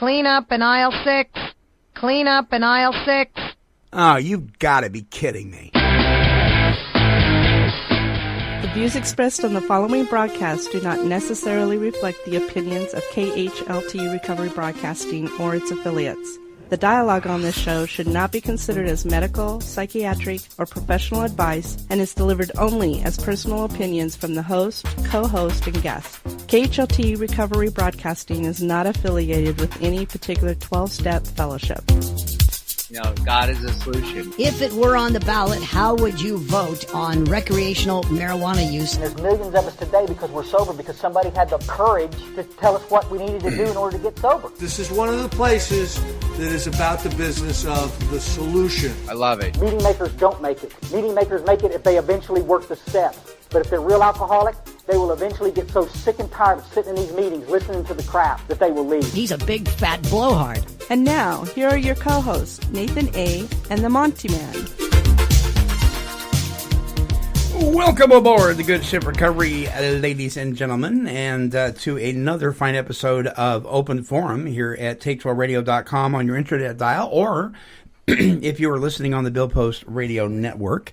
Clean up in aisle 6. Clean up in aisle 6. Oh, you've got to be kidding me. The views expressed on the following broadcast do not necessarily reflect the opinions of KHLT Recovery Broadcasting or its affiliates. The dialogue on this show should not be considered as medical, psychiatric, or professional advice and is delivered only as personal opinions from the host, co-host, and guest. KHLT Recovery Broadcasting is not affiliated with any particular 12-step fellowship. You know, God is a solution. If it were on the ballot, how would you vote on recreational marijuana use? There's millions of us today because we're sober, because somebody had the courage to tell us what we needed to do in order to get sober. This is one of the places that is about the business of the solution. I love it. Meeting makers don't make it. Meeting makers make it if they eventually work the steps. But if they're real alcoholics, they will eventually get so sick and tired of sitting in these meetings listening to the crap that they will leave. He's a big fat blowhard. And now, here are your co-hosts, Nathan A. and the Monty Man. Welcome aboard the Good Ship Recovery, ladies and gentlemen, and to another fine episode of Open Forum here at Take12Radio.com on your internet dial, or if you are listening on the Bill Post Radio Network.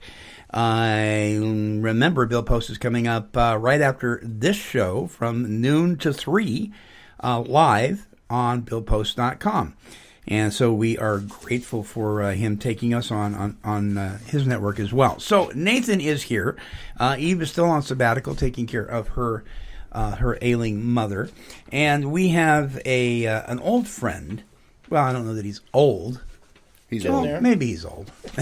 Remember, Bill Post is coming up right after this show from noon to 3 live on BillPost.com. And so we are grateful for him taking us on his network as well. So Nathan is here. Eve is still on sabbatical, taking care of her ailing mother. And we have an old friend. Well, I don't know that he's old. He's old. Maybe he's old. We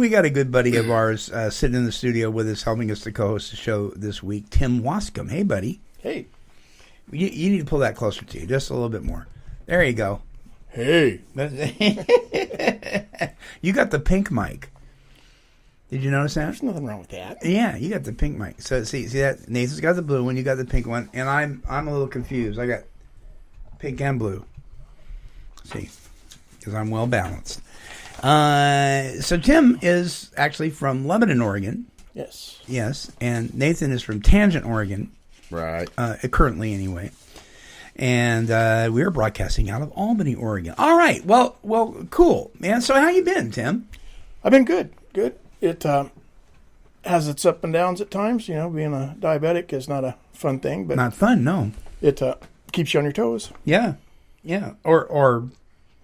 got a good buddy of ours sitting in the studio with us, helping us to co-host the show this week, Tim Wascom. Hey, buddy. Hey. You need to pull that closer to you, just a little bit more. There you go. Hey. You got the pink mic. Did you notice that? There's nothing wrong with that. Yeah, you got the pink mic. So see that Nathan's got the blue one, you got the pink one, and I'm a little confused. I got pink and blue. See, because I'm well balanced. So Tim is actually from Lebanon, Oregon. Yes. Yes, and Nathan is from Tangent, Oregon. Right. Currently, anyway. And we're broadcasting out of Albany, Oregon. All right. Well, cool, man. So how you been, Tim? I've been good. Good. It has its up and downs at times. You know, being a diabetic is not a fun thing, but Not fun, no. it keeps you on your toes. Yeah. Or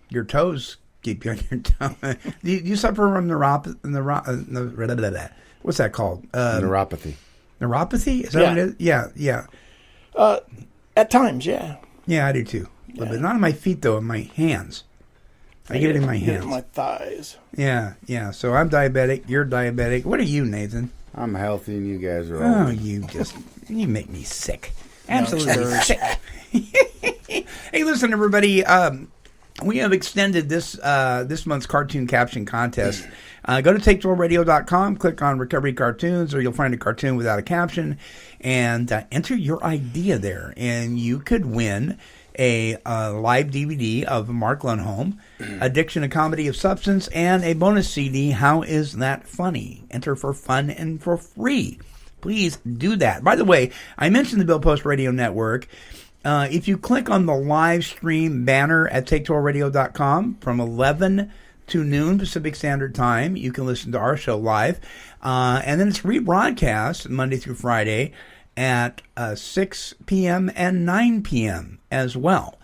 your toes keep you on your toes. Do you suffer from what's that called? Neuropathy. Neuropathy? Is that what it is? Yeah. At times, yeah. Yeah, I do too. But not on my feet, though, in my hands. I get it in my Get it hands. in my thighs. Yeah. So I'm diabetic. You're diabetic. What are you, Nathan? I'm healthy and you guys are Oh, old. you make me sick. Absolutely sick. Hey, listen, everybody. We have extended this month's cartoon caption contest. Go to Take12Radio.com, click on Recovery Cartoons, or you'll find a cartoon without a caption, and enter your idea there. And you could win a live DVD of Mark Lundholm, Addiction, a Comedy of Substance, and a bonus CD, How Is That Funny? Enter for fun and for free. Please do that. By the way, I mentioned the Bill Post Radio Network. If you click on the live stream banner at Take12Radio.com from 11 to noon Pacific Standard Time, you can listen to our show live. And then it's rebroadcast Monday through Friday at 6 p.m. and 9 p.m. as well.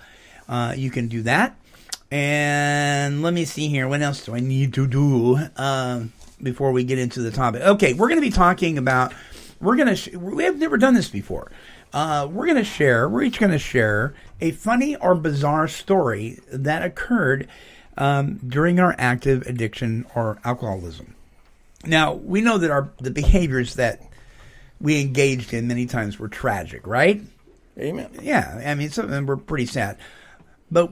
You can do that. And let me see here. What else do I need to do before we get into the topic? Okay, we're going to be talking about... we have never done this before. We're each going to share a funny or bizarre story that occurred during our active addiction or alcoholism. Now, we know that the behaviors that we engaged in many times were tragic, right? Amen. Yeah, I mean, some of them were pretty sad. But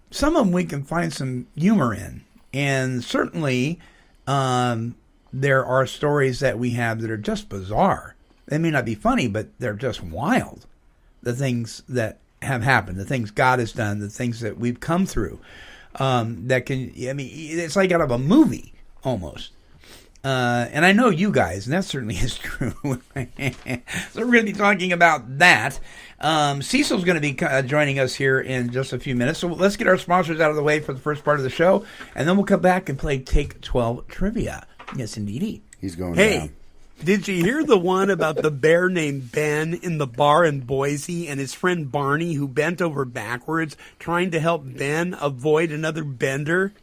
some of them we can find some humor in. And certainly, there are stories that we have that are just bizarre. They may not be funny, but they're just wild. The things that have happened, the things God has done, the things that we've come through. It's like out of a movie, almost. And I know you guys, and that certainly is true. So we're going to be talking about that. Cecil's going to be joining us here in just a few minutes. So let's get our sponsors out of the way for the first part of the show, and then we'll come back and play Take 12 Trivia. Yes, indeedy. He's going down. Did you hear the one about the bear named Ben in the bar in Boise and his friend Barney who bent over backwards trying to help Ben avoid another bender?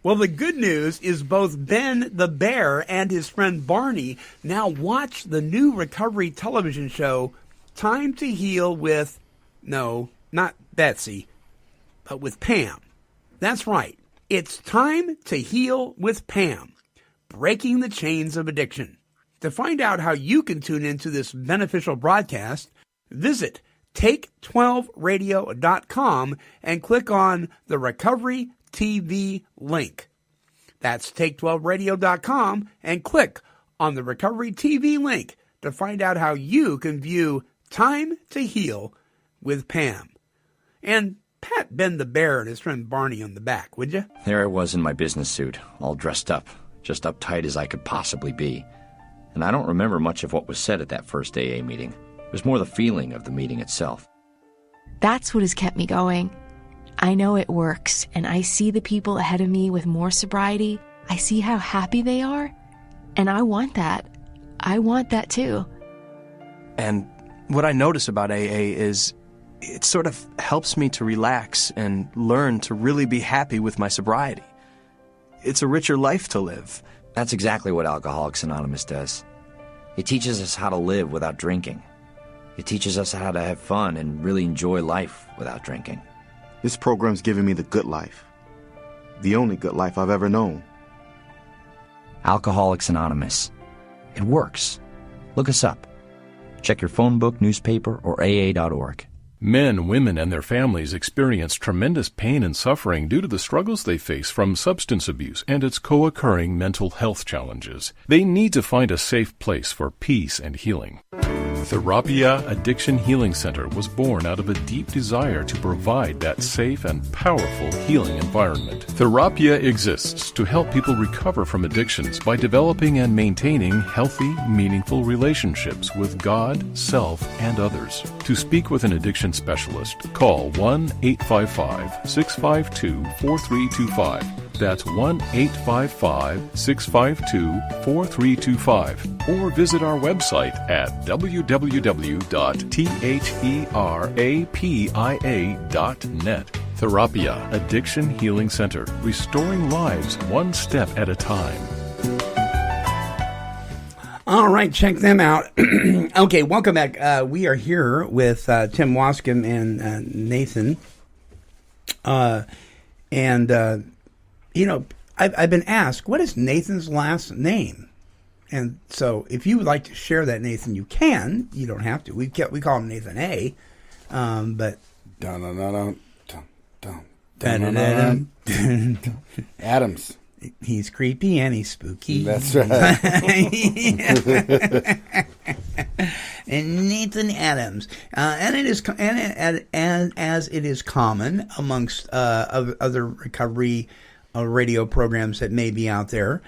Well, the good news is both Ben the bear and his friend Barney now watch the new recovery television show Time to Heal with, no, not Betsy, but with Pam. That's right. It's Time to Heal with Pam, breaking the chains of addiction. To find out how you can tune into this beneficial broadcast, visit Take12radio.com and click on the Recovery TV link. That's Take12radio.com and click on the Recovery TV link to find out how you can view Time to Heal with Pam. And pat Ben the bear and his friend Barney on the back, would you? There I was in my business suit, all dressed up, just uptight as I could possibly be. And I don't remember much of what was said at that first AA meeting. It was more the feeling of the meeting itself. That's what has kept me going. I know it works, and I see the people ahead of me with more sobriety. I see how happy they are, and I want that. I want that too. And what I notice about AA is it sort of helps me to relax and learn to really be happy with my sobriety. It's a richer life to live. That's exactly what Alcoholics Anonymous does. It teaches us how to live without drinking. It teaches us how to have fun and really enjoy life without drinking. This program's given me the good life. The only good life I've ever known. Alcoholics Anonymous. It works. Look us up. Check your phone book, newspaper, or AA.org. Men, women, and their families experience tremendous pain and suffering due to the struggles they face from substance abuse and its co-occurring mental health challenges. They need to find a safe place for peace and healing. Therapia Addiction Healing Center was born out of a deep desire to provide that safe and powerful healing environment. Therapia exists to help people recover from addictions by developing and maintaining healthy, meaningful relationships with God, self, and others. To speak with an addiction specialist, call 1-855-652-4325. That's 1-855-652-4325. Or visit our website at www.therapia.net. Therapia Addiction Healing Center, restoring lives one step at a time. All right, check them out. Okay, welcome back. We are here with Tim Wascom and Nathan. You know, I've been asked, what is Nathan's last name? And so if you would like to share that, Nathan, you can. You don't have to. We call him Nathan A. But Adams. He's creepy and he's spooky. That's right. And Nathan Adams, and it is, and as it is common amongst other recovery radio programs that may be out there,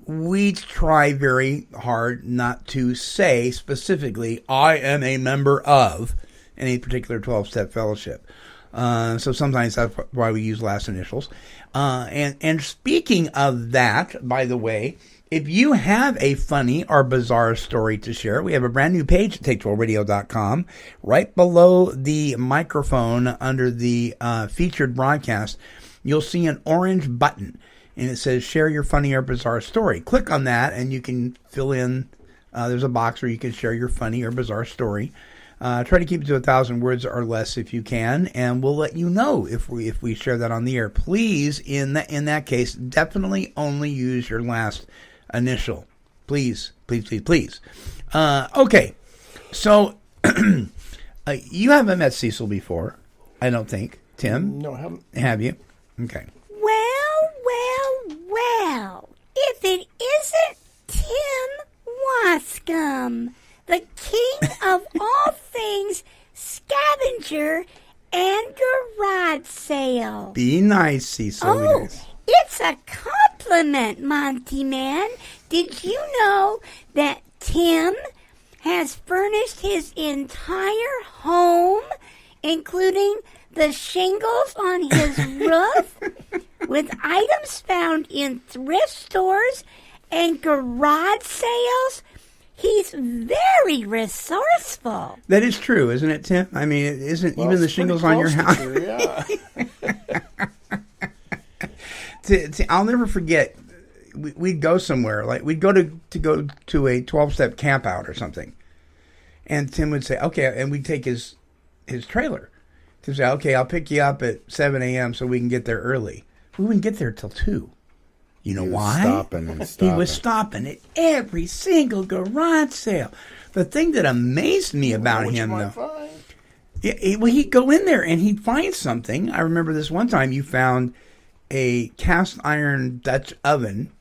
we try very hard not to say specifically, I am a member of any particular 12-step fellowship. So sometimes that's why we use last initials. And speaking of that, by the way, if you have a funny or bizarre story to share, we have a brand new page at Take12radio.com. Right below the microphone under the featured broadcast, you'll see an orange button, and it says share your funny or bizarre story. Click on that, and you can fill in, there's a box where you can share your funny or bizarre story. Try to keep it to 1,000 words or less if you can, and we'll let you know if we share that on the air. Please, in that case, definitely only use your last initial. Please, please, please, please. Okay, so you haven't met Cecil before, I don't think. Tim? No, I haven't. Have you? Okay. Well, if it isn't Tim Wascom, the king of all things scavenger and garage sale. Be nice, Cecil. Oh, It's a compliment, Monty Man. Did you know that Tim has furnished his entire home, including the shingles on his roof, with items found in thrift stores and garage sales? He's very resourceful. That is true, isn't it, Tim? I mean, isn't even the shingles on your house? True, yeah. I'll never forget. We'd go somewhere, like we'd go to a 12-step camp out or something, and Tim would say, "Okay," and we'd take his trailer. Tim would say, "Okay, I'll pick you up at 7 a.m. so we can get there early." We wouldn't get there till 2. You know why? He was stopping at every single garage sale. The thing that amazed me about him, though, he'd go in there and he'd find something. I remember this one time you found a cast iron Dutch oven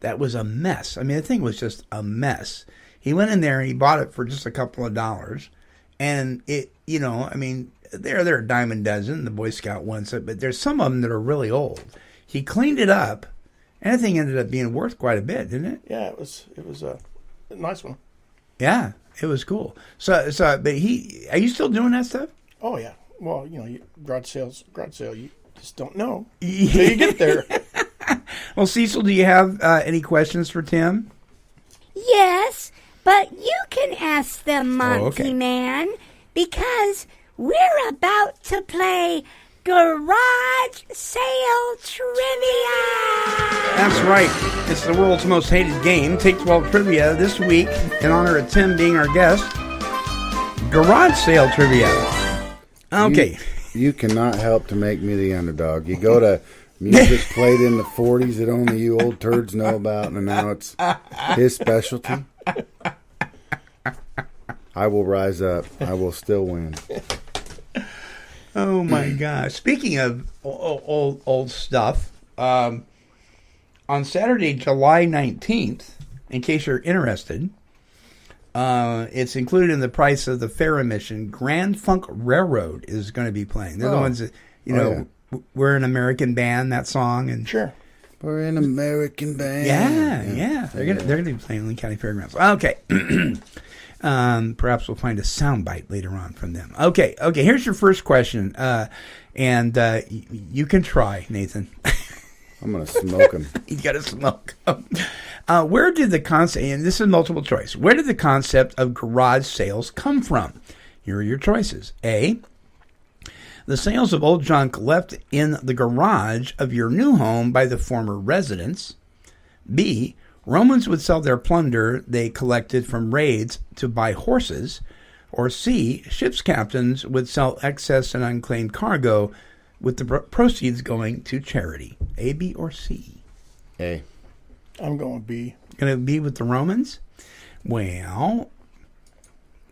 that was a mess. I mean, the thing was just a mess. He went in there and he bought it for just a couple of dollars, and it, I mean, they're a dime a dozen. The Boy Scout wants it, but there's some of them that are really old. He cleaned it up. And that thing ended up being worth quite a bit, didn't it? Yeah, it was a nice one. Yeah, it was cool. So, but are you still doing that stuff? Oh yeah. Well, garage sale, you just don't know until you get there. Well, Cecil, do you have any questions for Tim? Yes, but you can ask them, Monty Man, because we're about to play Garage Sale Trivia. That's right. It's the world's most hated game. Take 12 Trivia this week in honor of Tim being our guest. Garage Sale Trivia. Okay. You cannot help to make me the underdog. You go to music played in the 40s that only you old turds know about, and now it's his specialty. I will rise up. I will still win. Oh my gosh! Speaking of old stuff, on Saturday, July 19th, in case you're interested, it's included in the price of the fare admission. Grand Funk Railroad is going to be playing. They're the ones that we're an American band. That song and sure, we're an American band. Yeah. They're gonna be playing Linn County Fairgrounds. Okay. Perhaps we'll find a soundbite later on from them. Okay. Here's your first question, and you can try, Nathan. I'm gonna smoke him. He's got to smoke. Where did the concept? And this is multiple choice. Where did the concept of garage sales come from? Here are your choices: A, the sales of old junk left in the garage of your new home by the former residents. B, Romans would sell their plunder they collected from raids to buy horses. Or C, ship's captains would sell excess and unclaimed cargo with the proceeds going to charity. A, B, or C? A. I'm going B. Going to be with the Romans? Well,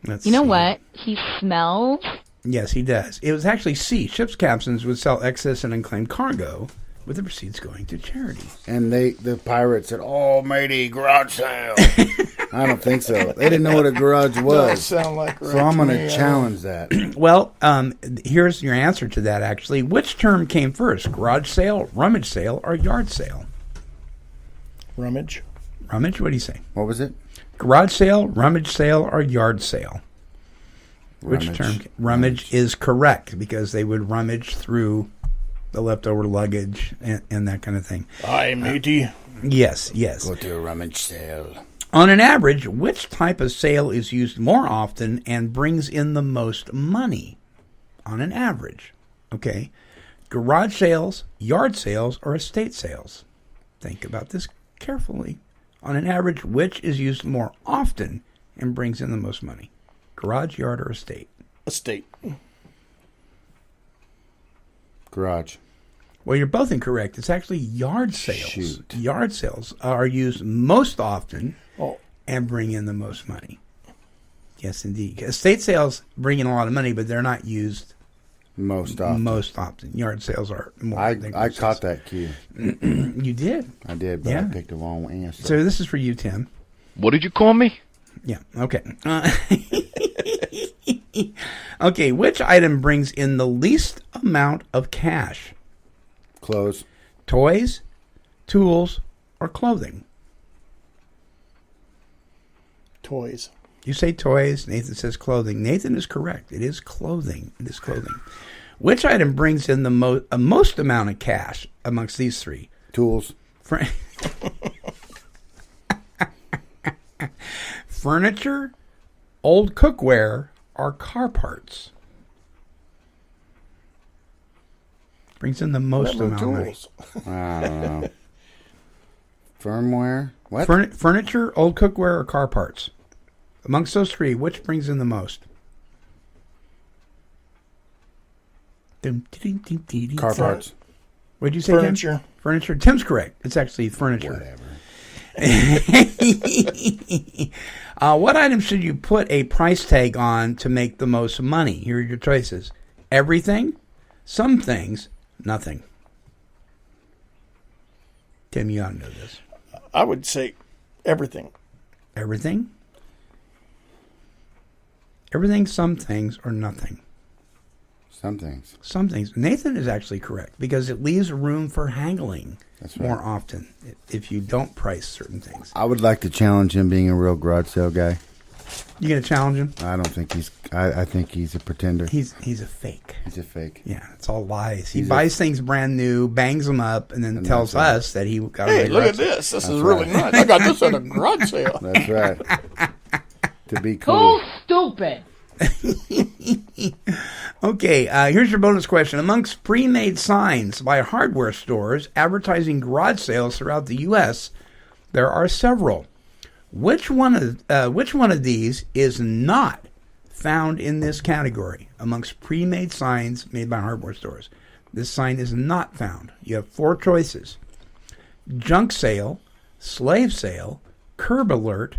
let's see. You know what? He smells. Yes, he does. It was actually C. Ship's captains would sell excess and unclaimed cargo with the proceeds going to charity. And the pirates said, "Oh, matey, garage sale." I don't think so. They didn't know what a garage was. Does sound like so I'm going to challenge that. Well, here's your answer to that, actually. Which term came first, garage sale, rummage sale, or yard sale? Rummage. Rummage? What do you say? What was it? Garage sale, rummage sale, or yard sale? Rummage. Which term? Rummage is correct, because they would rummage through the leftover luggage and that kind of thing. Aye, matey. Yes. Go to a rummage sale. On an average, which type of sale is used more often and brings in the most money? On an average. Okay. Garage sales, yard sales, or estate sales? Think about this carefully. On an average, which is used more often and brings in the most money? Garage, yard, or estate? Estate. Garage. Well, you're both incorrect. It's actually yard sales. Shoot. Yard sales are used most often and bring in the most money. Yes, indeed. Estate sales bring in a lot of money, but they're not used most often. Yard sales are more. I caught that cue. You did? I did, but I picked the wrong answer. So this is for you, Tim. What did you call me? Yeah, okay. Okay, which item brings in the least amount of cash? Clothes. Toys, tools, or clothing? Toys. You say toys. Nathan says clothing. Nathan is correct. It is clothing. It is clothing. Which item brings in the most amount of cash amongst these three? Tools. Furniture, old cookware, or car parts? Brings in the most amount of money. I don't know. Firmware? What? Furniture, old cookware, or car parts? Amongst those three, which brings in the most? Car parts. What did you say, Furniture. Tim? Furniture. Tim's correct. It's actually furniture. Whatever. What item should you put a price tag on to make the most money? Here are your choices. Everything, some things, nothing. Tim, you ought to know this. I would say everything. Everything? Everything, some things, or nothing? Some things. Some things. Nathan is actually correct because it leaves room for haggling more often if you don't price certain things. I would like to challenge him being a real garage sale guy. You going to challenge him? I don't think he's... I think he's a pretender. He's a fake. He's a fake. Yeah, it's all lies. He buys things brand new, bangs them up, and then tells us that he got Hey, look at this. This is really nice. I got this at a garage sale. That's right. To be cool. Stupid. Okay, here's your bonus question. Amongst pre-made signs by hardware stores advertising garage sales throughout the U.S., there are several. Which one of these is not found in this category amongst pre-made signs made by hardware stores? This sign is not found. You have 4 choices: junk sale, slave sale, curb alert,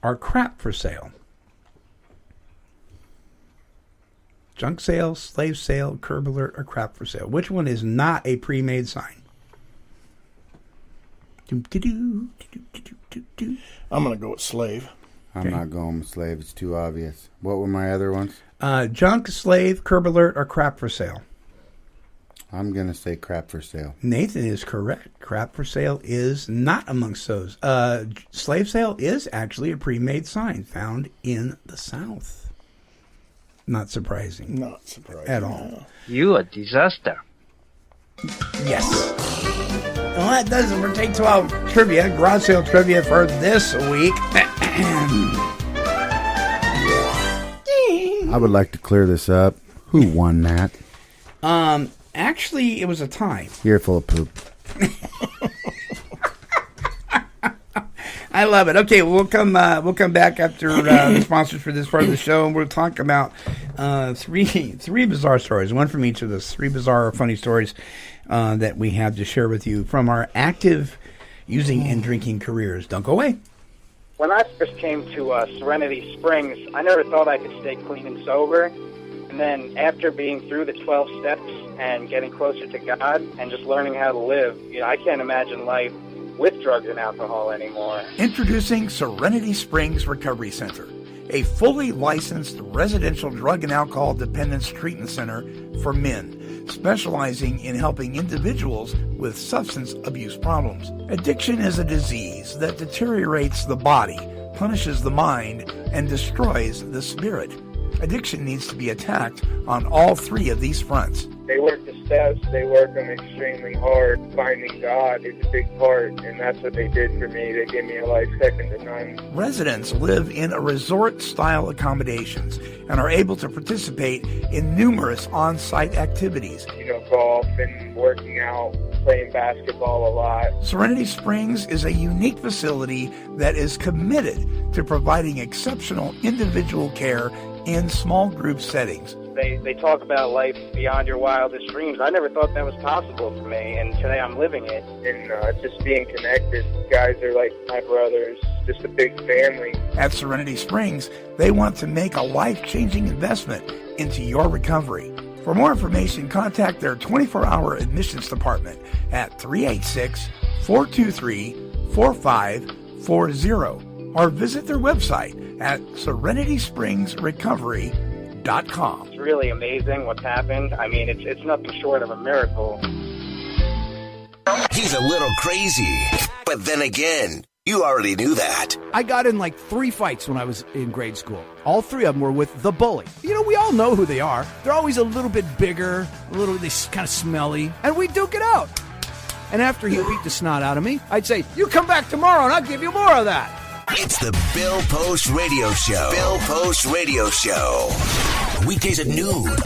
or crap for sale. Junk sale, slave sale, curb alert, or crap for sale. Which one is not a pre-made sign? I'm going to go with slave. I'm not going with slave. It's too obvious. What were my other ones? Junk, slave, curb alert, or crap for sale. I'm going to say crap for sale. Nathan is correct. Crap for sale is not amongst those. Slave sale is actually a pre-made sign found in the South. Not surprising. Not surprising. At all. You a disaster. Yes. Well, that does it for Take 12 Trivia, garage sale trivia for this week. I would like to clear this up. Who won that? Actually, it was a tie. You're full of poop. I love it. Okay, we'll come back after the sponsors for this part of the show, and we'll talk about three bizarre stories, one from each of the 3 bizarre funny stories that we have to share with you from our active using and drinking careers. Don't go away. When I first came to Serenity Springs, I never thought I could stay clean and sober. And then after being through the 12 steps and getting closer to God and just learning how to live, I can't imagine life with drugs and alcohol anymore. Introducing Serenity Springs Recovery Center, a fully licensed residential drug and alcohol dependence treatment center for men, specializing in helping individuals with substance abuse problems. Addiction is a disease that deteriorates the body, punishes the mind, and destroys the spirit. Addiction needs to be attacked on all 3 of these fronts. They work the steps, they work them extremely hard. Finding God is a big part, and that's what they did for me. They gave me a life second to none. Residents live in resort-style accommodations and are able to participate in numerous on-site activities. Golf and working out, playing basketball a lot. Serenity Springs is a unique facility that is committed to providing exceptional individual care in small group settings. They talk about life beyond your wildest dreams. I never thought that was possible for me, and today I'm living it. And just being connected. Guys are like my brothers, just a big family. At Serenity Springs, they want to make a life-changing investment into your recovery. For more information, contact their 24-hour admissions department at 386-423-4540 or visit their website at serenityspringsrecovery.com. It's really amazing what's happened. I mean, it's nothing short of a miracle. He's a little crazy, but then again, you already knew that. I got in like 3 fights when I was in grade school. All 3 of them were with the bully. You know, we all know who they are. They're always a little bit bigger, they kind of smelly, and we duke it out. And after he beat the snot out of me, I'd say, you come back tomorrow and I'll give you more of that. It's the Bill Post Radio Show. Bill Post Radio Show. Weekdays at noon.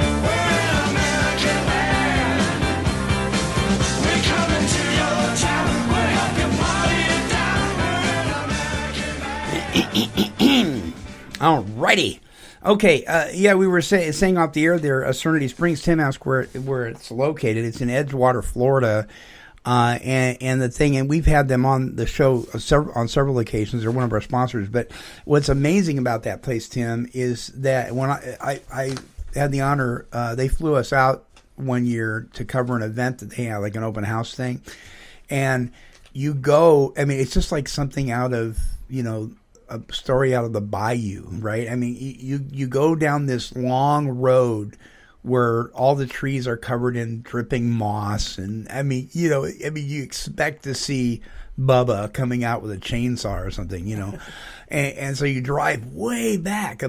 Alrighty. Okay, we were saying off the air there, Serenity Springs. Tim asked where it's located. It's in Edgewater, Florida. And the thing, and we've had them on the show on several occasions. They're one of our sponsors. But what's amazing about that place, Tim, is that when I had the honor, they flew us out one year to cover an event that they had, like an open house thing. And you go, I mean, it's just like something out of, a story out of the bayou, right? I mean, you go down this long road where all the trees are covered in dripping moss, and you expect to see Bubba coming out with a chainsaw or something, and so you drive way back,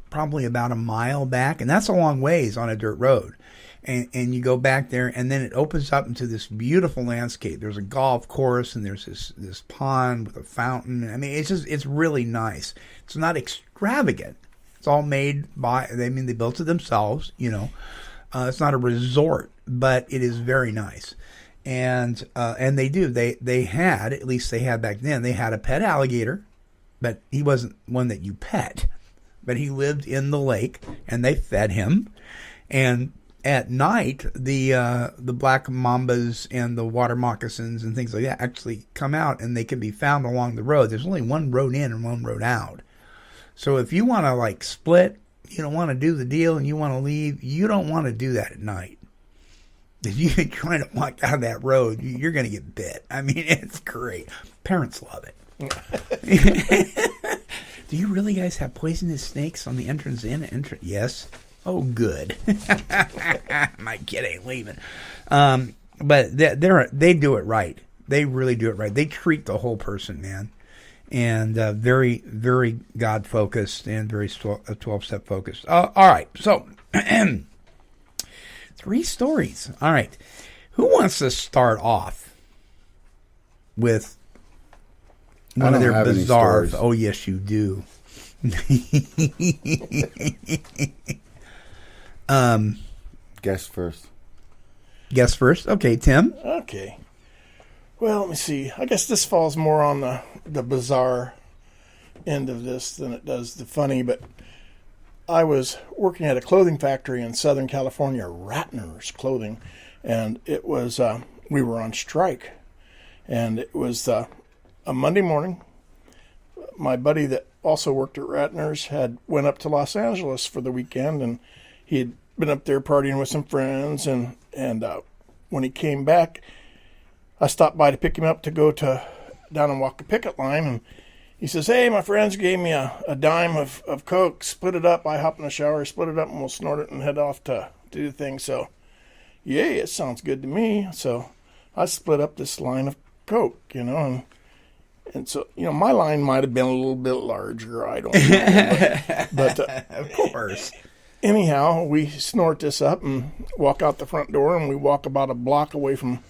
probably about a mile back, and that's a long ways on a dirt road. And you go back there, and then it opens up into this beautiful landscape. There's a golf course, and there's this pond with a fountain. I mean, it's really nice. It's not extravagant. It's all made they built it themselves, It's not a resort, but it is very nice. And they had, at least they had back then, they had a pet alligator, but he wasn't one that you pet. But he lived in the lake, and they fed him. And at night, the black mambas and the water moccasins and things like that actually come out, and they can be found along the road. There's only one road in and one road out. So if you want to split, you don't want to do the deal and you want to leave, you don't want to do that at night. If you're trying to walk down that road, you're going to get bit. I mean, it's great. Parents love it. Do you really guys have poisonous snakes on the entrance in? Yes. Oh, good. My kid ain't leaving. But they do it right. They really do it right. They treat the whole person, man. And very, very God-focused and very 12-step focused. All right. So, 3 stories. All right. Who wants to start off with one of their bizarre... Oh, yes, you do. Guess first. Guess first? Okay, Tim? Okay. Well, let me see. I guess this falls more on the bizarre end of this than it does the funny, but I was working at a clothing factory in Southern California, Ratner's Clothing, and it was, we were on strike, and it was a Monday morning. My buddy that also worked at Ratner's went up to Los Angeles for the weekend, and he had been up there partying with some friends, and when he came back, I stopped by to pick him up to go down and walk the picket line, and he says, hey, my friends gave me a dime of Coke, split it up. I hop in the shower, split it up, and we'll snort it and head off to do the thing. So, yay, it sounds good to me. So I split up this line of Coke, and so, my line might have been a little bit larger. I don't know. But of course. Anyhow, we snort this up and walk out the front door, and we walk about a block away from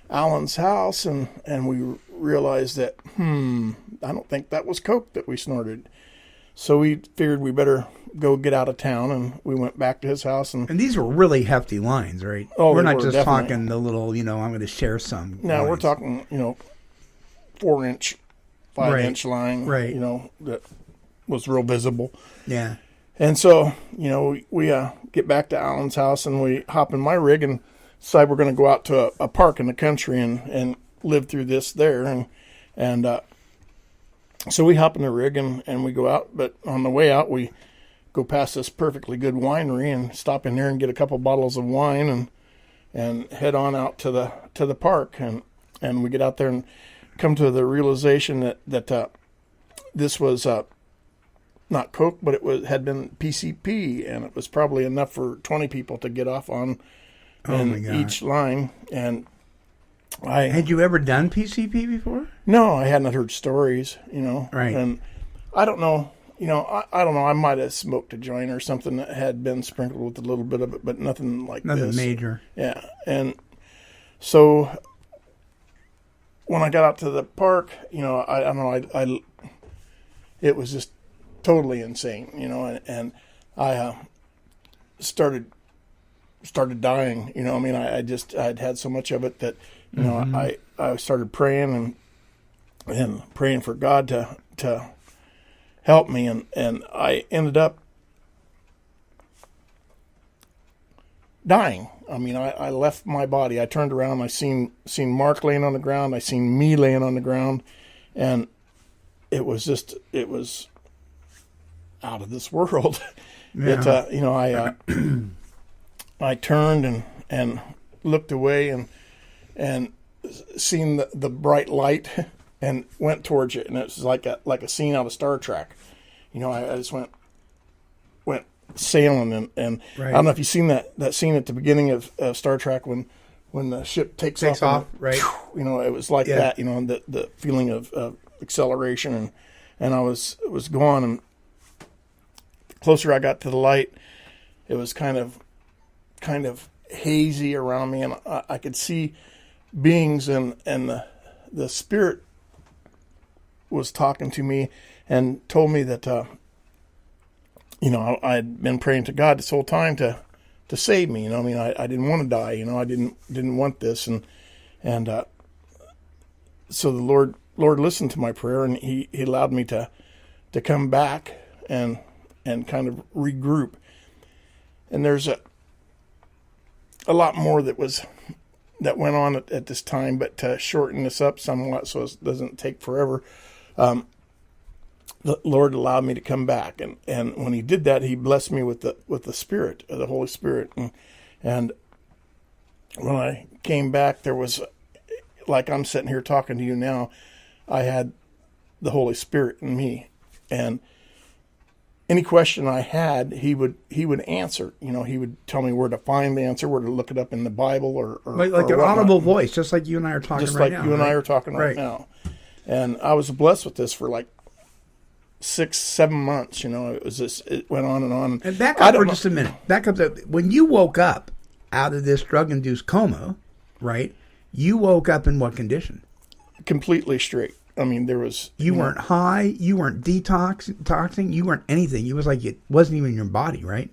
Alan's house, and we realized that, I don't think that was Coke that we snorted. So we figured we better go get out of town, and we went back to his house. And these were really hefty lines, right? Oh, we're not just talking the little, I'm going to share some. No, we're talking, 4-inch, 5-inch line, right? That was real visible. Yeah. And so, we get back to Alan's house, and we hop in my rig and decide we're going to go out to a park in the country and live through this there. And so we hop in the rig and we go out. But on the way out, we go past this perfectly good winery and stop in there and get a couple bottles of wine and head on out to the park. And we get out there and come to the realization that this was not Coke, but had been PCP, and it was probably enough for 20 people to get off on in each line. And Had you ever done PCP before? No, I hadn't heard stories, Right. And I don't know, I don't know. I might have smoked a joint or something that had been sprinkled with a little bit of it, but nothing like this. Nothing major. Yeah. And so when I got out to the park, I don't know, it was just totally insane, and I started dying, I'd had so much of it that, I started praying and praying for God to help me, and I ended up dying. I left my body. I turned around. I seen Mark laying on the ground. I seen me laying on the ground, and it was out of this world. Yeah. I turned and looked away and seen the bright light and went towards it, and it was like a scene out of Star Trek. I just went sailing, and right. I don't know if you've seen that scene at the beginning of Star Trek when the ship takes off, right? It was like that. The feeling of acceleration, and I was gone. And the closer I got to the light, it was kind of hazy around me, and I could see beings, and the spirit was talking to me and told me that I'd been praying to God this whole time to save me. I didn't want to die. I didn't want this, and so the Lord listened to my prayer, and he allowed me to come back and kind of regroup. And there's a lot more that went on at this time, but to shorten this up somewhat so it doesn't take forever, the Lord allowed me to come back, and when He did that, He blessed me with the Spirit, the Holy Spirit, and when I came back, there was, like I'm sitting here talking to you now, I had the Holy Spirit in me, and any question I had, he would answer. He would tell me where to find the answer, where to look it up in the Bible, or like an audible voice, just like you and I are talking right now. Just like you and I are talking right now. And I was blessed with this for like 6-7 months. It went on and on. And back up for just a minute. Back up. When you woke up out of this drug-induced coma, right? You woke up in what condition? Completely straight. There was... You weren't high, you weren't detoxing, you weren't anything. It was like it wasn't even in your body, right?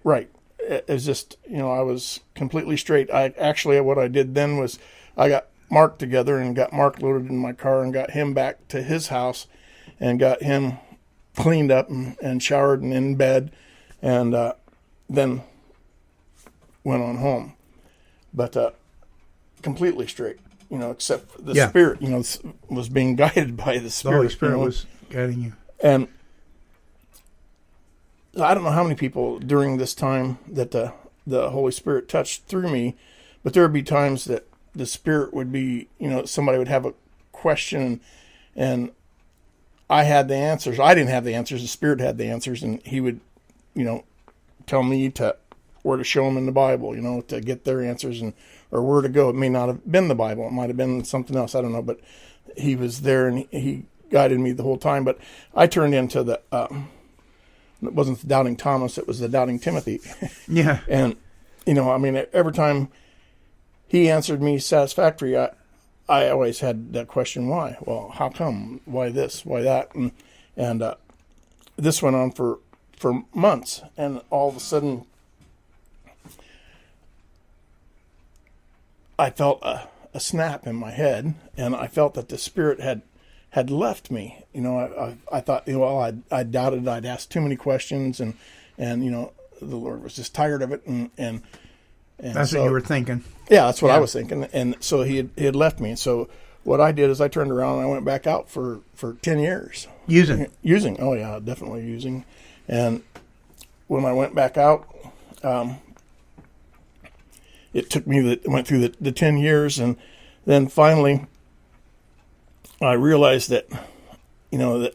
Right. It was just, I was completely straight. What I did then was I got Mark together and got Mark loaded in my car and got him back to his house and got him cleaned up and showered and in bed, and then went on home. But completely straight. Except the Spirit, was being guided by the Spirit. The Holy Spirit was guiding you. And I don't know how many people during this time that the Holy Spirit touched through me, but there would be times that the Spirit would be, somebody would have a question, and I had the answers. I didn't have the answers. The Spirit had the answers, and He would, tell me where to show them in the Bible, to get their answers or where to go. It may not have been the Bible. It might have been something else. I don't know. But He was there, and He guided me the whole time. But I turned into it wasn't the doubting Thomas. It was the doubting Timothy. Yeah. And, every time He answered me satisfactory, I always had that question, why? Well, how come? Why this? Why that? And this went on for months. And all of a sudden, I felt a snap in my head, and I felt that the Spirit had left me. I thought, I doubted. I'd asked too many questions, and the Lord was just tired of it, and that's what you were thinking. Yeah, that's what I was thinking, and so he had left me. So what I did is I turned around and I went back out for 10 years. Using. Oh yeah, definitely using. And when I went back out, it took me went through the 10 years, and then finally I realized that, that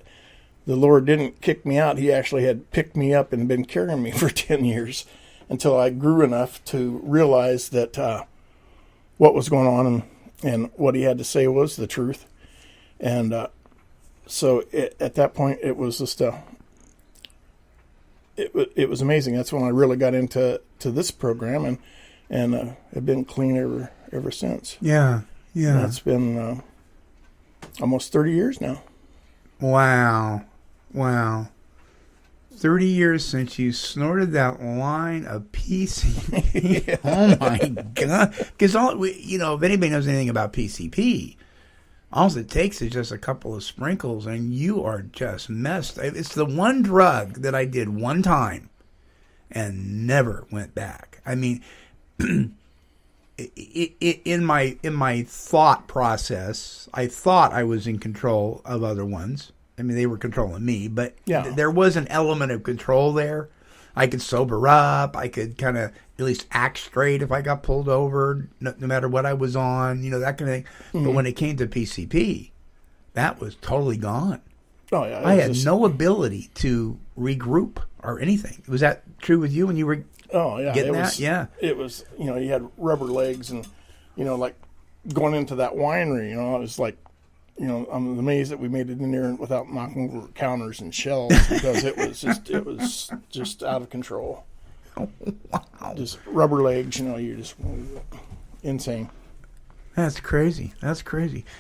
the Lord didn't kick me out. He actually had picked me up and been carrying me for 10 years until I grew enough to realize that what was going on, and what he had to say was the truth. And so at that point, it was just it was amazing. That's when I really got into this program, and I've been clean ever since. Yeah. That's been almost 30 years now. Wow. 30 years since you snorted that line of PCP. Oh my God! Because if anybody knows anything about PCP, all it takes is just a couple of sprinkles, and you are just messed. It's the one drug that I did one time, and never went back. I mean, in my thought process, I thought I was in control of other ones. I mean, they were controlling me, but there was an element of control there. I could sober up. I could kind of at least act straight if I got pulled over, no matter what I was on, that kind of thing. Mm-hmm. But when it came to PCP, that was totally gone. Oh, yeah. I had no ability to regroup or anything. Was that true with you when you were getting that? Yeah. It was, you had rubber legs and, like going into that winery, it was like, I'm amazed that we made it in there without knocking over counters and shelves because it was just out of control. Oh, wow. Just rubber legs, you're just insane. That's crazy.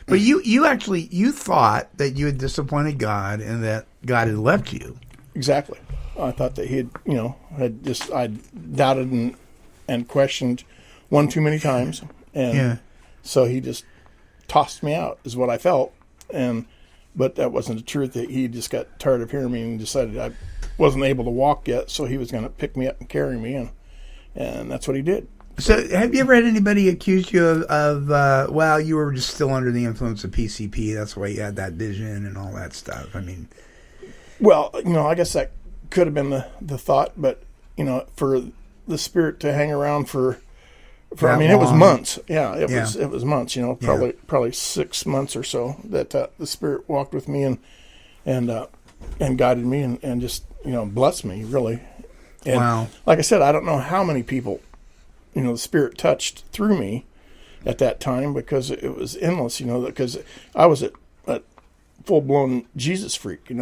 But you actually you thought that you had disappointed God and that God had left you. Exactly. I thought that he had, I doubted and questioned one too many times. And so he just tossed me out is what I felt, but that wasn't the truth. That he just got tired of hearing me and decided I wasn't able to walk yet, so he was going to pick me up and carry me, and that's what he did. So, have you ever had anybody accuse you of you were just still under the influence of PCP? That's why you had that vision and all that stuff. I mean, well, I guess that could have been the thought, but for the spirit to hang around for it was months. Yeah, it was months. Probably 6 months or so that the Spirit walked with me and guided me and just blessed me really. And wow! Like I said, I don't know how many people the Spirit touched through me at that time because it was endless. Because I was a full blown Jesus freak.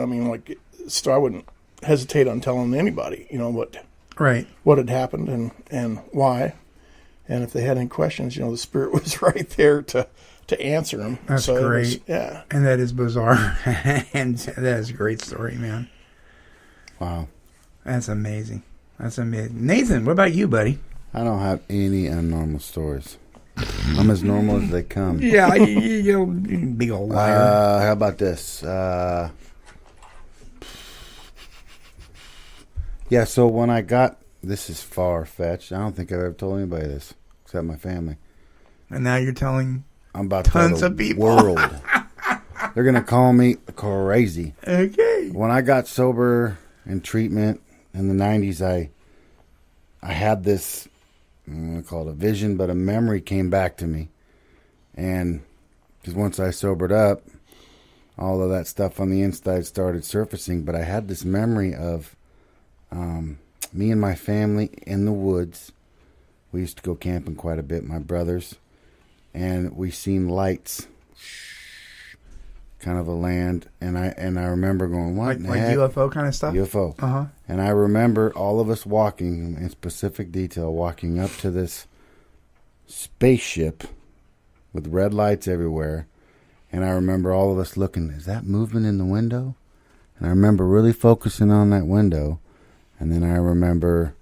So I wouldn't hesitate on telling anybody what had happened and why. And if they had any questions, the Spirit was right there to answer them. That's great. And that is bizarre. And that is a great story, man. Wow. That's amazing. Nathan, what about you, buddy? I don't have any abnormal stories. I'm as normal as they come. Yeah, you big old liar. How about this? So when I got... This is far-fetched. I don't think I've ever told anybody this, except my family. And now you're telling tons of people. World. They're going to call me crazy. Okay. When I got sober in treatment in the 90s, I had this, I'm going to call it a vision, but a memory came back to me. And because once I sobered up, all of that stuff on the inside started surfacing. But I had this memory of... me and my family in the woods. We used to go camping quite a bit, my brothers, and we seen lights, kind of a land, and I remember going, what in the heck? UFO kind of stuff? UFO. Uh-huh. And I remember all of us walking, in specific detail, walking up to this spaceship with red lights everywhere, and I remember all of us looking, is that movement in the window? And I remember really focusing on that window. And then I remember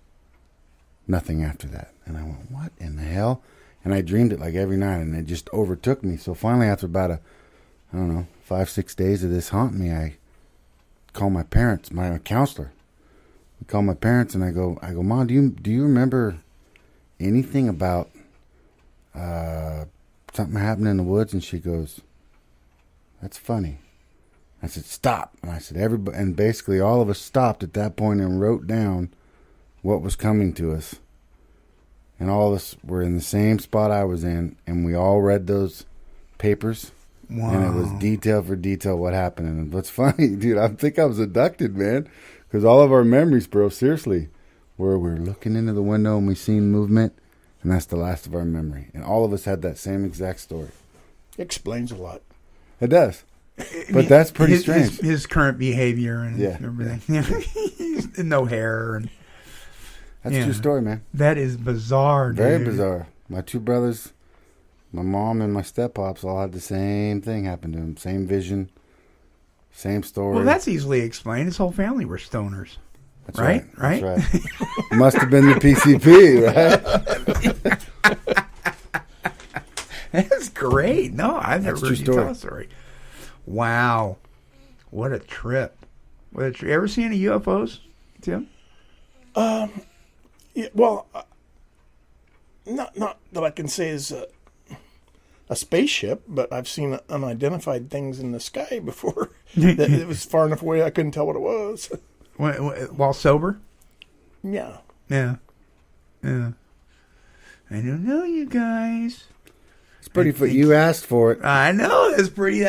nothing after that. And I went, what in the hell? And I dreamed it like every night, and it just overtook me. So finally, after about 5-6 days of this haunting me, I call my parents, my counselor. I call my parents, and I go, Mom, do you remember anything about something happened in the woods? And she goes, that's funny. I said, stop. And I said, everybody, and basically all of us stopped at that point and wrote down what was coming to us. And all of us were in the same spot I was in, and we all read those papers. Wow. And it was detail for detail what happened. And what's funny, dude, I think I was abducted, man, because all of our memories, bro, seriously, where we were looking into the window and we seen movement, and that's the last of our memory. And all of us had that same exact story. Explains a lot. It does. But that's pretty strange. His current behavior and everything. Yeah. No hair. And that's a true story, man. That is bizarre, dude. Very bizarre. My two brothers, my mom and my step-pops all had the same thing happen to them. Same vision, same story. Well, that's easily explained. His whole family were stoners. That's right. That's right. Must have been the PCP, right? That's great. No, I've never heard you tell a story. Wow. What a trip. You ever seen any UFOs, Tim? Yeah, well, not that I can say is a spaceship, but I've seen unidentified things in the sky before. That it was far enough away I couldn't tell what it was. While sober? Yeah. Yeah. I don't know, you guys. It's pretty. You asked for it. I know. That's pretty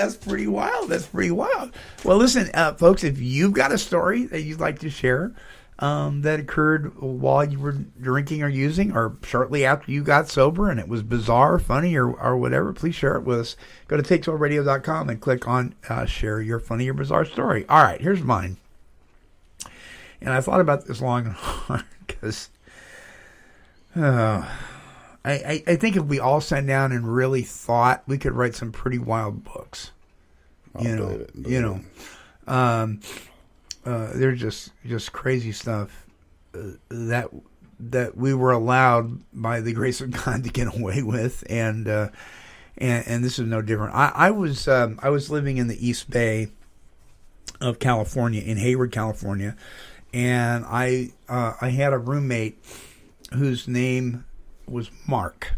wild. That's pretty wild. Well, listen, folks, if you've got a story that you'd like to share that occurred while you were drinking or using, or shortly after you got sober, and it was bizarre, funny, or whatever, please share it with us. Go to take12radio.com and click on share your funny or bizarre story. All right, here's mine. And I thought about this long and hard because I think if we all sat down and really thought, we could write some pretty wild books. There's just crazy stuff that we were allowed by the grace of God to get away with, and this is no different. I was living in the East Bay of California, in Hayward, California, and I had a roommate whose name was Mark.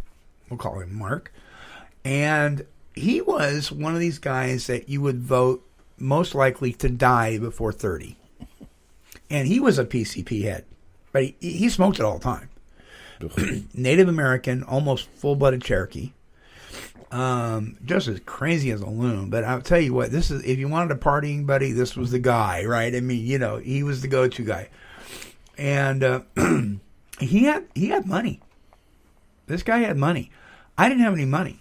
We'll call him Mark. And he was one of these guys that you would vote most likely to die before 30. And he was a PCP head, but he smoked it all the time. Native American, almost full-blooded Cherokee. Just as crazy as a loon. But I'll tell you what, this is, if you wanted a partying buddy, this was the guy, right? I mean, he was the go-to guy. And he had money. This guy had money. I didn't have any money.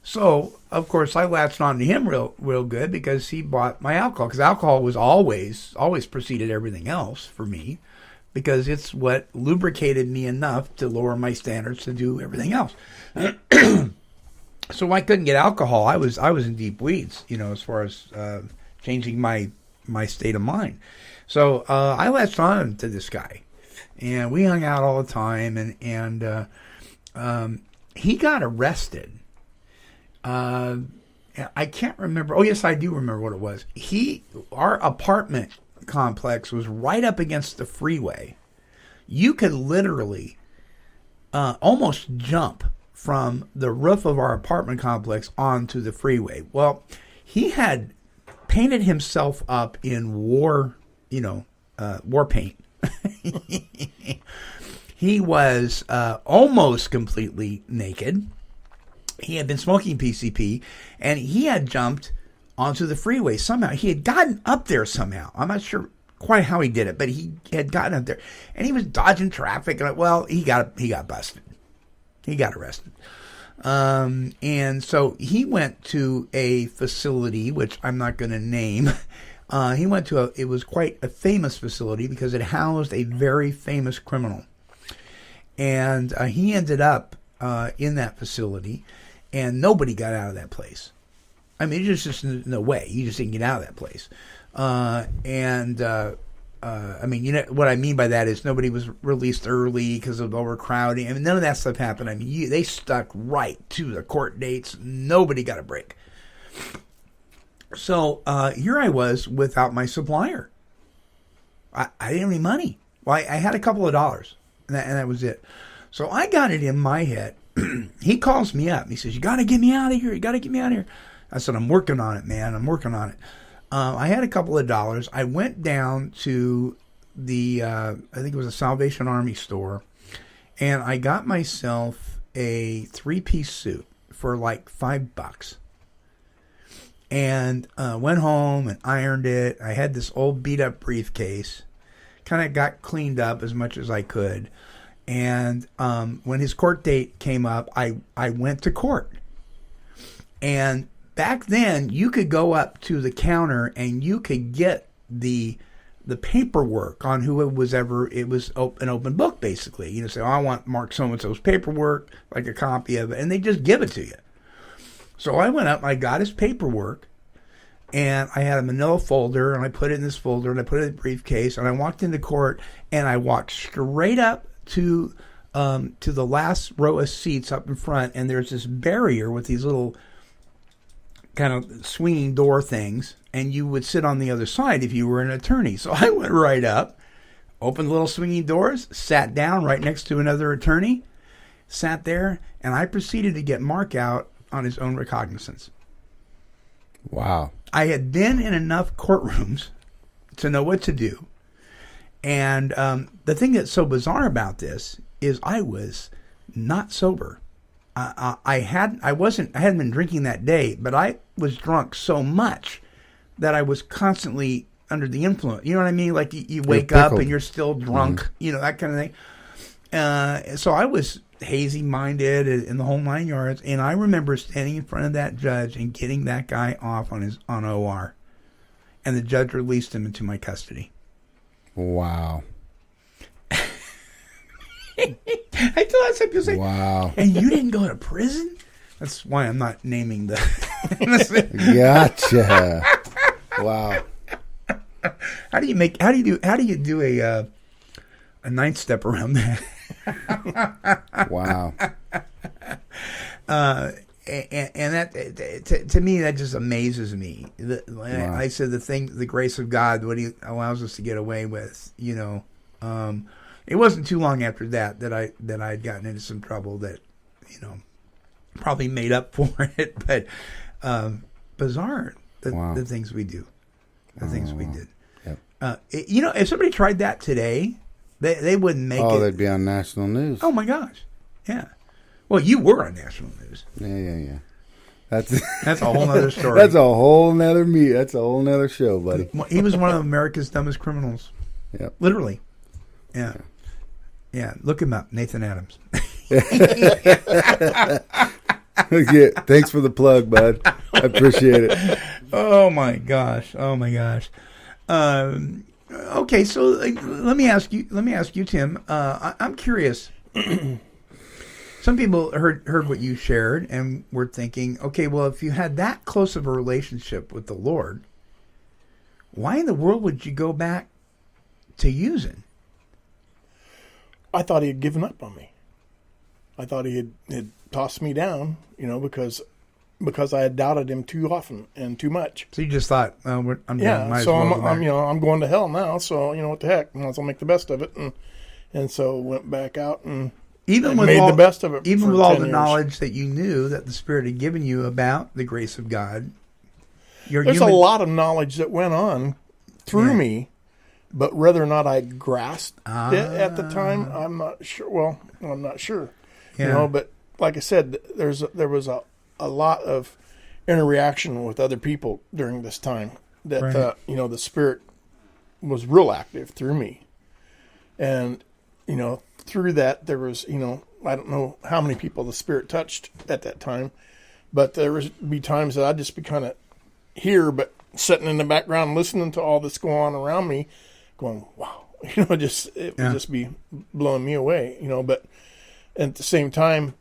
So, of course, I latched on to him real good because he bought my alcohol. Because alcohol was always preceded everything else for me, because it's what lubricated me enough to lower my standards to do everything else. So I couldn't get alcohol. I was in deep weeds, as far as changing my state of mind. So I latched on to this guy, and we hung out all the time, and he got arrested. I can't remember. Oh, yes, I do remember what it was. Our apartment complex was right up against the freeway. You could literally almost jump from the roof of our apartment complex onto the freeway. Well, he had painted himself up in war paint. He was almost completely naked. He had been smoking PCP, and he had jumped onto the freeway somehow. He had gotten up there somehow. I'm not sure quite how he did it, but he had gotten up there, and he was dodging traffic. And he got busted. He got arrested. And so he went to a facility, which I'm not going to name. He went to it was quite a famous facility because it housed a very famous criminal. And he ended up in that facility, and nobody got out of that place. I mean, there's just no way. You just didn't get out of that place. I mean, what I mean by that is nobody was released early because of overcrowding. I mean, none of that stuff happened. I mean, they stuck right to the court dates. Nobody got a break. So here I was without my supplier. I didn't have any money. Well, I had a couple of dollars, and that was it. So I got it in my head. He calls me up. He says, "You got to get me out of here. You got to get me out of here." I said, "I'm working on it, man. I'm working on it." I had a couple of dollars. I went down to the, I think it was a Salvation Army store, and I got myself a 3-piece suit for like $5. And went home and ironed it. I had this old beat-up briefcase. Kind of got cleaned up as much as I could. And when his court date came up, I went to court. And back then, you could go up to the counter and you could get the paperwork on who it was ever. It was an open book, basically. You know, say, I want Mark so-and-so's paperwork, like a copy of it, and they just give it to you. So I went up, I got his paperwork, and I had a manila folder, and I put it in this folder, and I put it in a briefcase, and I walked into court, and I walked straight up to the last row of seats up in front, and there's this barrier with these little kind of swinging door things, and you would sit on the other side if you were an attorney. So I went right up, opened the little swinging doors, sat down right next to another attorney, sat there, and I proceeded to get Mark out on his own recognizance. Wow. I had been in enough courtrooms to know what to do. And the thing that's so bizarre about this is I was not sober. I hadn't been drinking that day, but I was drunk so much that I was constantly under the influence. You know what I mean? Like you wake up and you're still drunk, you know, that kind of thing. So I was hazy-minded in the whole 9 yards, and I remember standing in front of that judge and getting that guy off on OR, and the judge released him into my custody. Wow. I thought some people say, wow. And you didn't go to prison? That's why I'm not naming the. Gotcha. Wow. How do you do a ninth step around that? Wow. And that to me, that just amazes me. Wow. I said the grace of God, what He allows us to get away with. You know, it wasn't too long after that I'd gotten into some trouble that, you know, probably made up for it. But bizarre the things we do, the things we did. Yep. You know, if somebody tried that today, they wouldn't make it. Oh, they'd be on national news. Oh my gosh, yeah. Well, you were on national news. Yeah. That's a whole other story. That's a whole nother show, buddy. He was one of America's dumbest criminals. Yep. Literally. Yeah. Look him up, Nathan Adams. Yeah, thanks for the plug, bud. I appreciate it. Oh my gosh. Okay, so let me ask you, Tim. I'm curious. Some people heard what you shared and were thinking, okay, well, if you had that close of a relationship with the Lord, why in the world would you go back to using? I thought He had given up on me. I thought He had tossed me down, you know, because I had doubted Him too often and too much. So you just thought, I'm going I'm going to hell now. So you know what the heck, I'll make the best of it, and so went back out and made the best of it. Even with all the knowledge that you knew that the Spirit had given you about the grace of God, there's a lot of knowledge that went on through me, but whether or not I grasped it at the time, I'm not sure. Well, I'm not sure. Yeah. You know, but like I said, there was a lot of interaction with other people during this time that you know, the Spirit was real active through me, and you know, through that there was, you know, I don't know how many people the Spirit touched at that time, but there would be times that I'd just be kind of here, but sitting in the background listening to all this going on around me, going, wow, you know, it would just be blowing me away, you know. But at the same time,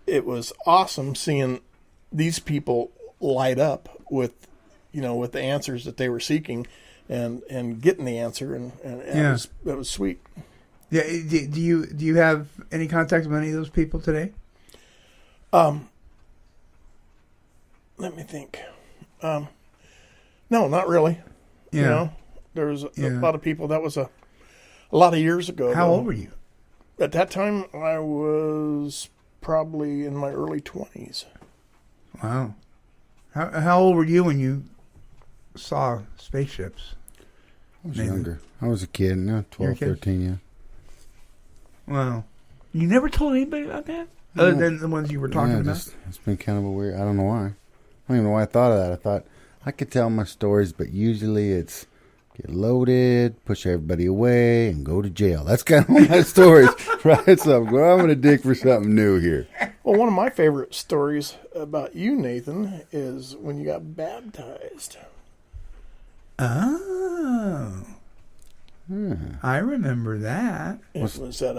it was awesome seeing these people light up with, you know, with the answers that they were seeking, and getting the answer, and it was sweet. Yeah. Do you have any contact with any of those people today? Let me think. No, not really. Yeah. You know, there was a lot of people. That was a lot of years ago. How old were you? At that time, I was probably in my early 20s. Wow. How old were you when you saw spaceships? I was younger. I was a kid, 12, 13, yeah. Wow. You never told anybody about that? Other than the ones you were talking about? It's been kind of a weird, I don't know why. I don't even know why I thought of that. I thought I could tell my stories, but usually it's get loaded, push everybody away, and go to jail. That's kind of my stories, right? So I'm going to dig for something new here. Well, one of my favorite stories about you, Nathan, is when you got baptized. Oh. I remember that. It was at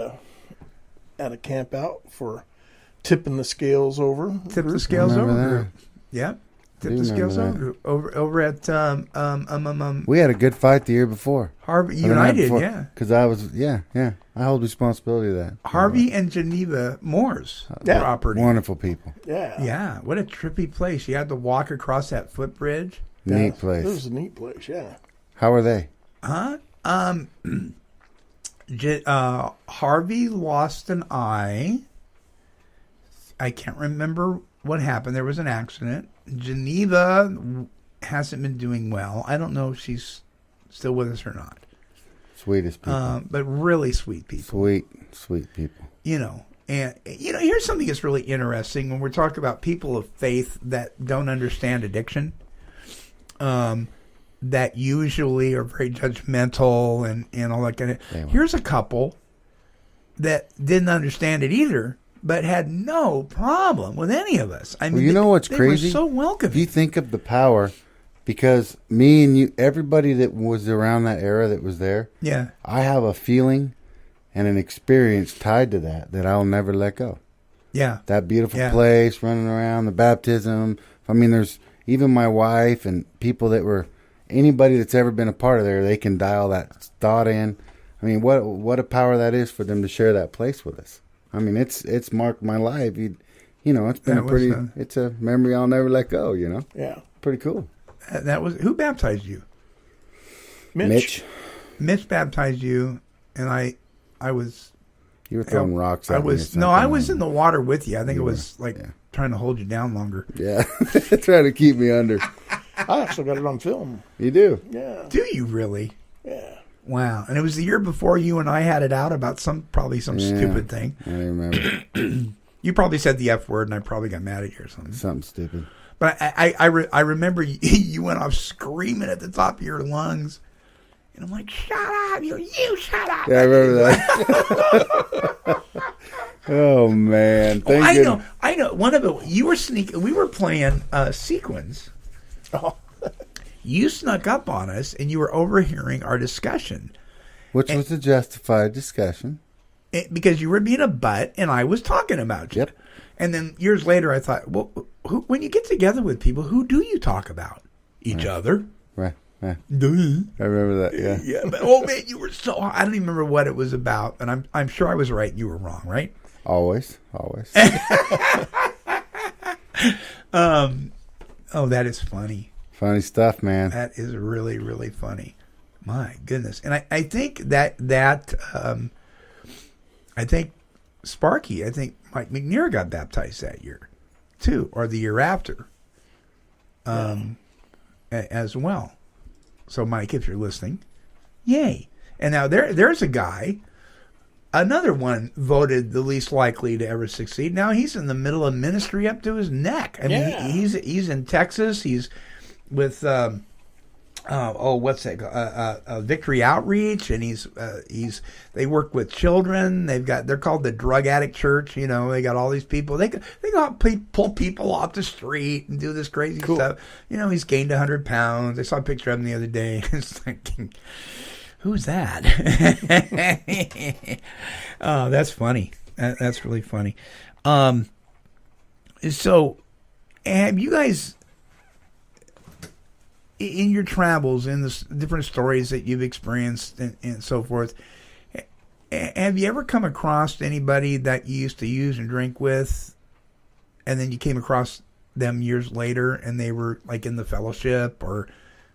a camp out for tipping the scales over. Tip the scales over group. Yep. Tip the scales over group. Over at We had a good fight the year before. Harvey United, yeah. Because I was, I hold responsibility of that. Harvey and Geneva Moore's property. Wonderful people. Yeah. Yeah. What a trippy place. You had to walk across that footbridge. Neat place. It was a neat place, yeah. How are they? Huh? Harvey lost an eye. I can't remember what happened. There was an accident. Geneva hasn't been doing well. I don't know if she's still with us or not. Sweetest people. But really sweet people. Sweet people. And here's something that's really interesting when we're talking about people of faith that don't understand addiction. That usually are very judgmental and all that kind of. Here's a couple that didn't understand it either, but had no problem with any of us. I mean, you know what's they crazy? Were so welcoming. If you think of the power, because me and you, everybody that was around that era that was there, yeah, I have a feeling and an experience tied to that I'll never let go. Yeah, that beautiful place, running around, the baptism. I mean, there's even my wife and people that were. Anybody that's ever been a part of there, they can dial that thought in. I mean, what a power that is for them to share that place with us. I mean, it's marked my life. It's been it's a memory I'll never let go. Yeah, pretty cool. That was who baptized you? Mitch. Mitch baptized you, and I was. You were throwing rocks. I was I was in the water with you. I think it was trying to hold you down longer. Yeah, trying to keep me under. I actually got it on film. You do? Yeah. Do you really? Yeah. Wow. And it was the year before you and I had it out about some stupid thing. I remember. You probably said the F word and I probably got mad at you or something. Something stupid. But I remember you went off screaming at the top of your lungs. And I'm like, shut up. You shut up. Yeah, I remember that. Oh, man. Thank you. I know. One of it, you were sneaking. We were playing Sequins. Oh. You snuck up on us, and you were overhearing our discussion. Which was a justified discussion. Because you were being a butt, and I was talking about you. Yep. And then years later, I thought, well, when you get together with people, who do you talk about? Each other. Right. Yeah. Duh. I remember that, yeah. Yeah, but, oh, man, you were so... I don't even remember what it was about, and I'm sure I was right and you were wrong, right? Always. Oh, that is funny. Funny stuff, man. That is really, really funny. My goodness. And I think that I think Sparky, I think Mike McNair got baptized that year, too, or the year after, as well. So, Mike, if you're listening, yay. And now there's a guy, another one voted the least likely to ever succeed. Now he's in the middle of ministry up to his neck. I mean, he's in Texas. He's with what's that? Victory Outreach, and they work with children. They're called the Drug Addict Church. They got all these people. They go out, pull people off the street and do this crazy stuff. He's gained 100 pounds. I saw a picture of him the other day. It's like, who's that? Oh, that's funny. That's really funny. So, have you guys, in your travels, in the different stories that you've experienced and so forth, have you ever come across anybody that you used to use and drink with, and then you came across them years later, and they were like in the fellowship, or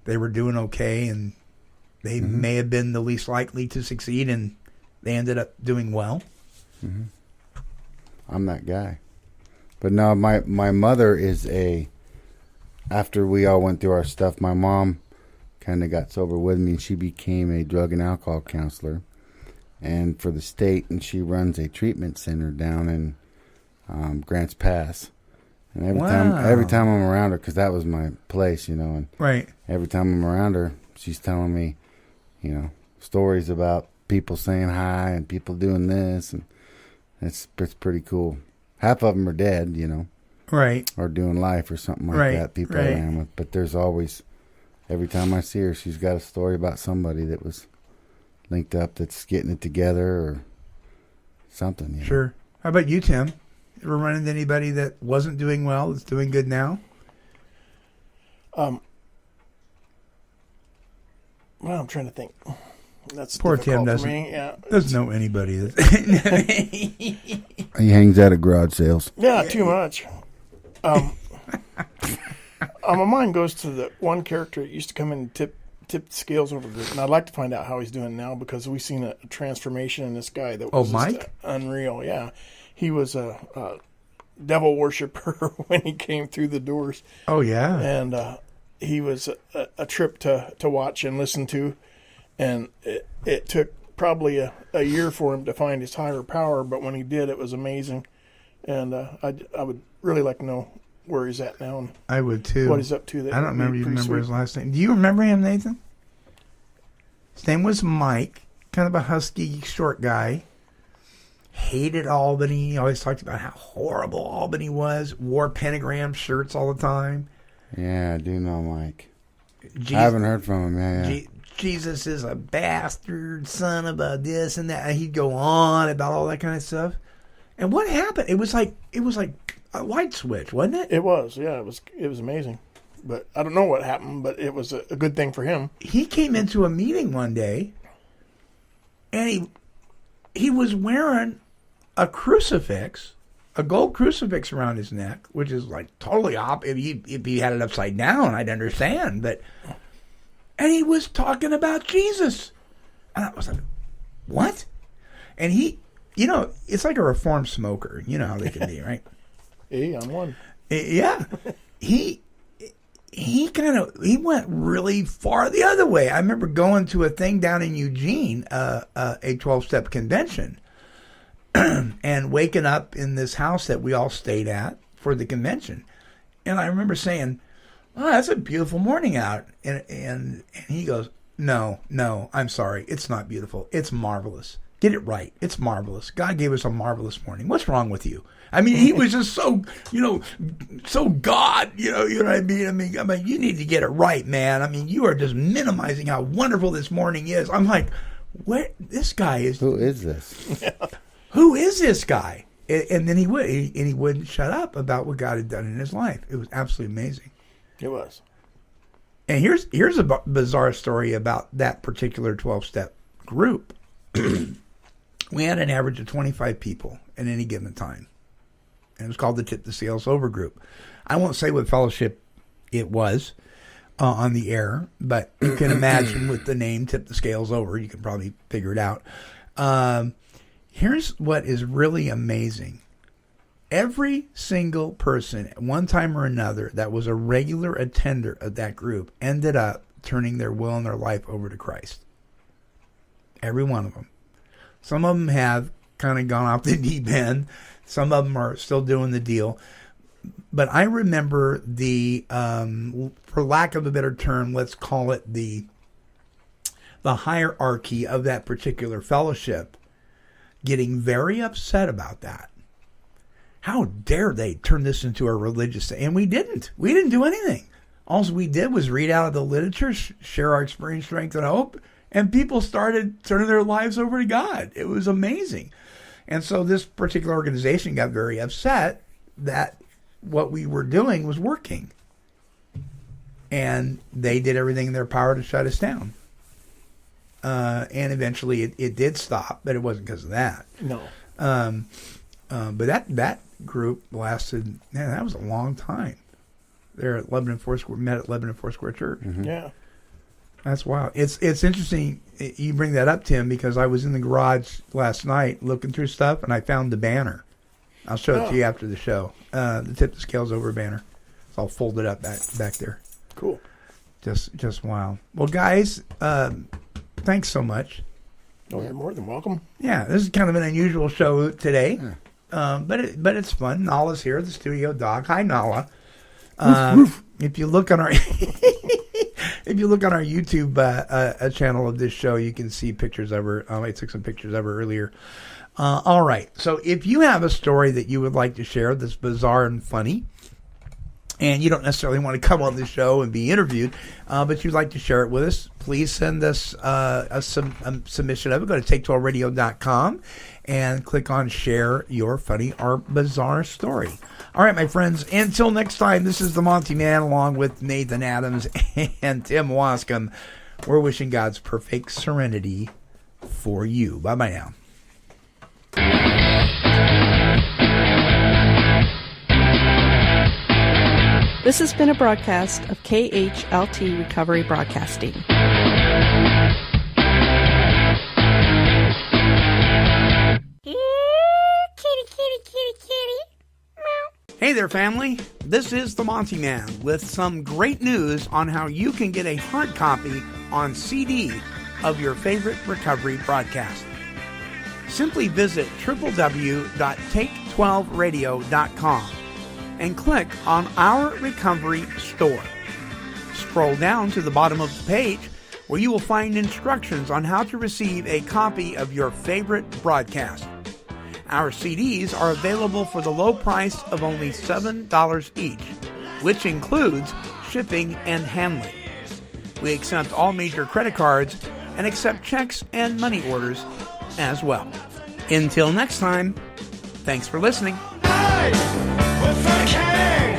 they were doing okay, and they may have been the least likely to succeed, and they ended up doing well? Mm-hmm. I'm that guy. But no, my mother is after we all went through our stuff, my mom kind of got sober with me, and she became a drug and alcohol counselor and for the state, and she runs a treatment center down in Grants Pass. And every time I'm around her, because that was my place, and right. Every time I'm around her, she's telling me, stories about people saying hi and people doing this, and it's pretty cool. half of them are dead, right, or doing life or something like right, that. People right. I ran with, but there's always, every time I see her, she's got a story about somebody that was linked up that's getting it together or something. Sure. How about you, Tim? Ever run into anybody that wasn't doing well that's doing good now? Well, I'm trying to think. That's poor Tim doesn't. Doesn't know anybody. He hangs out at garage sales. Yeah, too much. My mind goes to the one character that used to come in and tip the scales over group, and I'd like to find out how he's doing now because we've seen a transformation in this guy that was Mike? Unreal. Yeah, he was a devil worshiper when he came through the doors. Oh yeah, and he was a trip to watch and listen to, and it took probably a year for him to find his higher power, but when he did, it was amazing. And I would really like to know where he's at now. And I would too. What he's up to. I don't remember. You remember his last name? Do you remember him, Nathan? His name was Mike. Kind of a husky, short guy. Hated Albany. He always talked about how horrible Albany was. Wore pentagram shirts all the time. Yeah, I do know Mike. I haven't heard from him. Yeah. Jesus is a bastard, son of a this and that. And he'd go on about all that kind of stuff. And what happened? It was like a light switch, wasn't it? It was. Yeah, it was amazing. But I don't know what happened, but it was a good thing for him. He came into a meeting one day, and he was wearing a crucifix, a gold crucifix around his neck, which is like totally off. If he had it upside down, I'd understand. And he was talking about Jesus. And I was like, what? And he, it's like a reformed smoker. You know how they can be, right? Hey, I'm one. Yeah. He went really far the other way. I remember going to a thing down in Eugene, a 12-step convention, and waking up in this house that we all stayed at for the convention. And I remember saying, "Oh, that's a beautiful morning out." And he goes, No, I'm sorry. It's not beautiful. It's marvelous. Get it right. It's marvelous. God gave us a marvelous morning. What's wrong with you? I mean, he was just so, so God, you know what I mean? I mean, you need to get it right, man. I mean, you are just minimizing how wonderful this morning is. I'm like, this guy is. Who is this? Who is this guy? And then he wouldn't shut up about what God had done in his life. It was absolutely amazing. It was. And here's a bizarre story about that particular 12-step group. We had an average of 25 people at any given time. And it was called the Tip the Scales Over group. I won't say what fellowship it was on the air, but you can imagine with the name Tip the Scales Over, you can probably figure it out. Here's what is really amazing. Every single person at one time or another that was a regular attender of that group ended up turning their will and their life over to Christ. Every one of them. Some of them have kind of gone off the deep end. Some of them are still doing the deal. But I remember the, for lack of a better term, let's call it the hierarchy of that particular fellowship getting very upset about that. How dare they turn this into a religious thing? And we didn't. We didn't do anything. All we did was read out of the literature, share our experience, strength, and hope, and people started turning their lives over to God. It was amazing. And so this particular organization got very upset that what we were doing was working. And they did everything in their power to shut us down. And eventually it did stop, but it wasn't because of that. No. But that group lasted, man, that was a long time. They're at Lebanon Foursquare, met at Lebanon Foursquare Church. Mm-hmm. Yeah. That's wild. It's interesting you bring that up, Tim, because I was in the garage last night looking through stuff, and I found the banner. I'll show it to you after the show. The Tip the Scales Over banner. It's all folded up back there. Cool. Just wild. Well, guys, thanks so much. Oh, you're more than welcome. Yeah, this is kind of an unusual show today, but it's fun. Nala's here, the studio dog. Hi, Nala. If you look on our YouTube channel of this show, you can see pictures of her. I took some pictures of her earlier. All right. So if you have a story that you would like to share that's bizarre and funny, and you don't necessarily want to come on the show and be interviewed, but you'd like to share it with us, please send us a submission of it. Go to take12radio.com and click on share your funny or bizarre story. All right, my friends, until next time, this is the Monty Man along with Nathan Adams and Tim Wascom. We're wishing God's perfect serenity for you. Bye-bye now. This has been a broadcast of KHLT Recovery Broadcasting. Hey there, family. This is the Monty Man with some great news on how you can get a hard copy on CD of your favorite recovery broadcast. Simply visit www.take12radio.com and click on our recovery store. Scroll down to the bottom of the page where you will find instructions on how to receive a copy of your favorite broadcast. Our CDs are available for the low price of only $7 each, which includes shipping and handling. We accept all major credit cards and accept checks and money orders as well. Until next time, thanks for listening. Hey, what's that king?